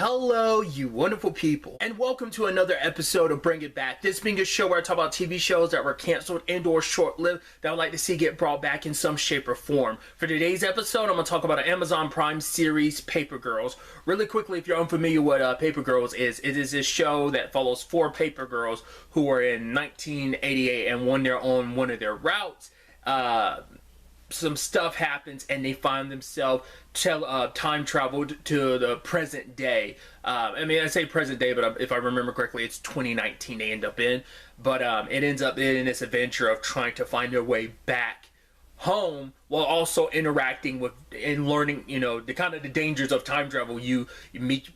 Hello, you wonderful people, and welcome to another episode of Bring It Back. This being a show where I talk about TV shows that were canceled and or short-lived that I would like to see get brought back in some shape or form. For today's episode, I'm going to talk about an Amazon Prime series, Paper Girls. Really quickly, if you're unfamiliar with what Paper Girls is, it is a show that follows four paper girls who were in 1988 and when they're on one of their routes, some stuff happens and they find themselves time traveled to the present day. I mean, I say present day, but if I remember correctly, it's 2019 they end up in. But it ends up in this adventure of trying to find their way back home while also interacting with and learning, you know, the kind of the dangers of time travel. You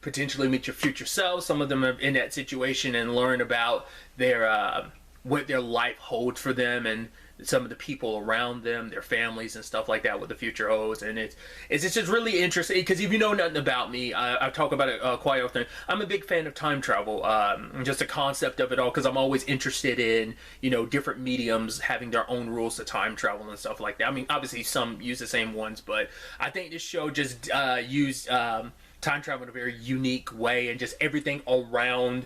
potentially meet your future selves. Some of them are in that situation and learn about their what their life holds for them and some of the people around them, their families and stuff like that, what the future holds. And it's just really interesting because if you know nothing about me, I talk about it quite often. I'm a big fan of time travel, just the concept of it all, because I'm always interested in, you know, different mediums having their own rules to time travel and stuff like that. I mean, obviously some use the same ones, but I think this show just used time travel in a very unique way, and just everything around.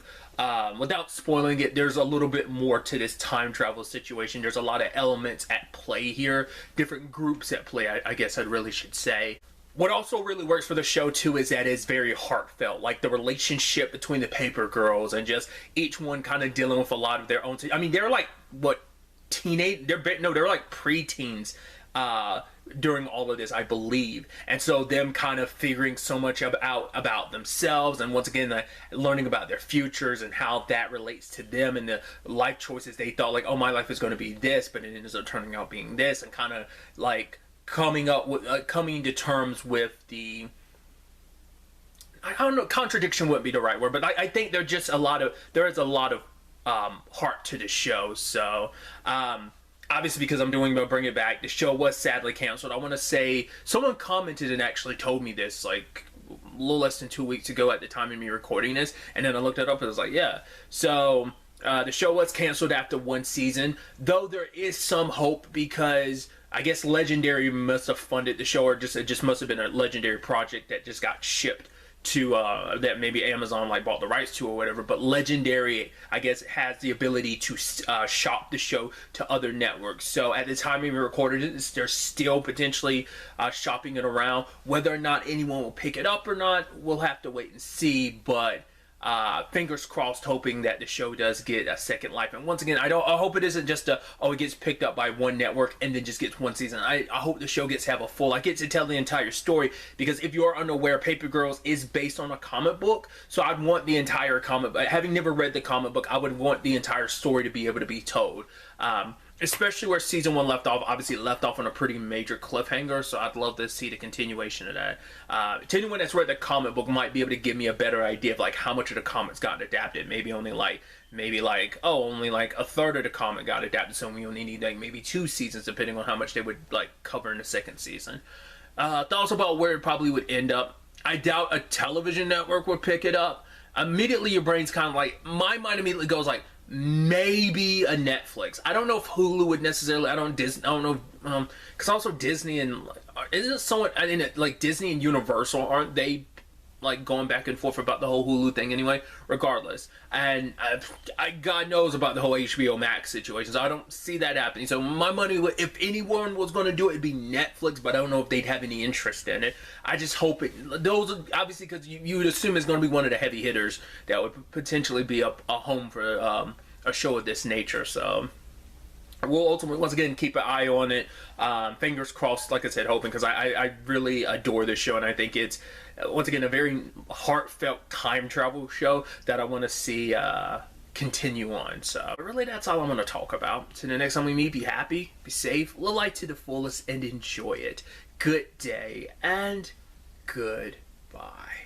Without spoiling it, there's a little bit more to this time travel situation. There's a lot of elements at play here, different groups at play, I guess I really should say. What also really works for the show too is that it's very heartfelt, like the relationship between the paper girls and just each one kind of dealing with a lot of their own. I mean, they're like what they're like preteens during all of this, I believe, and so them kind of figuring so much about themselves, and once again learning about their futures and how that relates to them and the life choices they thought, like, oh, my life is going to be this, but it ends up turning out being this, and kind of like coming to terms with the, I don't know, contradiction wouldn't be the right word, but I think there is a lot of heart to the show. So obviously, because I'm doing Bring It Back, the show was sadly canceled. I want to say someone commented and actually told me this like a little less than 2 weeks ago at the time of me recording this, and then I looked it up and I was like, yeah. So the show was canceled after one season, though there is some hope because I guess Legendary must have funded the show, or it just must have been a Legendary project that just got shipped to that maybe Amazon like bought the rights to or whatever. But Legendary, I guess, has the ability to shop the show to other networks. So at the time we recorded it, they're still potentially shopping it around. Whether or not anyone will pick it up or not, we'll have to wait and see. But fingers crossed, hoping that the show does get a second life. And once again, I hope it isn't just it gets picked up by one network and then just gets one season. I hope the show gets to have a full, I get to tell the entire story, because if you're unaware, Paper Girls is based on a comic book, so I'd want the entire comic book. Having never read the comic book, I would want the entire story to be able to be told. Especially where season 1 left off. Obviously it left off on a pretty major cliffhanger, so I'd love to see the continuation of that. To anyone that's read the comic book might be able to give me a better idea of like how much of the comics got adapted. Maybe only like a third of the comic got adapted, so we only need like maybe 2 seasons, depending on how much they would like cover in the second season. Thoughts about where it probably would end up. I doubt a television network would pick it up. Immediately your brain's kind of like, my mind immediately goes like, maybe a Netflix. I don't know if Hulu would necessarily. I don't know, because also Disney and isn't it someone? I mean, like Disney and Universal, aren't they like going back and forth about the whole Hulu thing anyway? Regardless, and God knows about the whole HBO Max situation, so I don't see that happening. So my money, if anyone was going to do it, it'd be Netflix, but I don't know if they'd have any interest in it. I just hope it. Those are obviously, because you would assume it's going to be one of the heavy hitters that would potentially be a home for a show of this nature. So we'll ultimately, once again, keep an eye on it. Fingers crossed, like I said, hoping, because I really adore this show, and I think it's, once again, a very heartfelt time travel show that I want to see continue on. So really, that's all I'm going to talk about. So the next time we meet, be happy, be safe, live life to the fullest, and enjoy it. Good day, and goodbye.